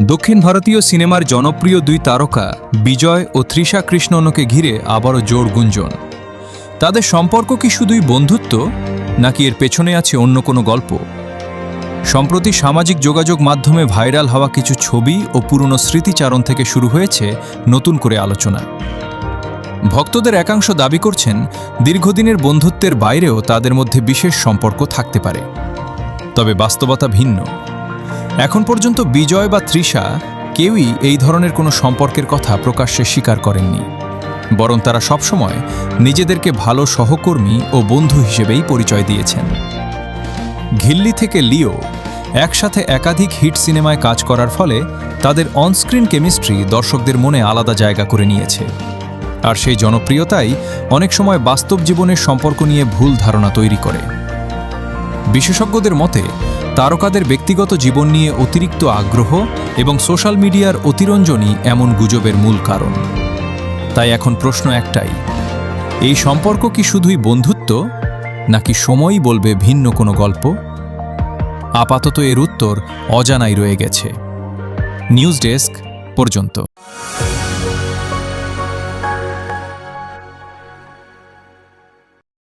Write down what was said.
দক্ষিণ ভারতীয় সিনেমার জনপ্রিয় দুই তারকা বিজয় ও তৃষা কৃষ্ণনকে ঘিরে আবারও জোর গুঞ্জন। তাদের সম্পর্ক কি শুধুই বন্ধুত্ব, নাকি এর পেছনে আছে অন্য কোনো গল্প? সম্প্রতি সামাজিক যোগাযোগ মাধ্যমে ভাইরাল হওয়া কিছু ছবি ও পুরনো স্মৃতিচারণ থেকে শুরু হয়েছে নতুন করে আলোচনা। ভক্তদের একাংশ দাবি করছেন, দীর্ঘদিনের বন্ধুত্বের বাইরেও তাদের মধ্যে বিশেষ সম্পর্ক থাকতে পারে। তবে বাস্তবতা ভিন্ন। এখন পর্যন্ত বিজয় বা তৃষা কেউই এই ধরনের কোনো সম্পর্কের কথা প্রকাশ্যে স্বীকার করেননি, বরং তারা সবসময় নিজেদেরকে ভালো সহকর্মী ও বন্ধু হিসেবেই পরিচয় দিয়েছেন। ঘিল্লি থেকে লিও একসাথে একাধিক হিট সিনেমায় কাজ করার ফলে তাদের অনস্ক্রিন কেমিস্ট্রি দর্শকদের মনে আলাদা জায়গা করে নিয়েছে। আর সেই জনপ্রিয়তাই অনেক সময় বাস্তব জীবনের সম্পর্ক নিয়ে ভুল ধারণা তৈরি করে। বিশেষজ্ঞদের মতে, তারকাদের ব্যক্তিগত জীবন নিয়ে অতিরিক্ত আগ্রহ এবং সোশ্যাল মিডিয়ার অতিরঞ্জনই এমন গুজবের মূল কারণ। তাই এখন প্রশ্ন একটাই, এই সম্পর্ক কি শুধুই বন্ধুত্ব, নাকি সময়ই বলবে ভিন্ন কোনো গল্প? আপাতত এর উত্তর অজানাই রয়ে গেছে। নিউজ ডেস্ক পর্যন্ত।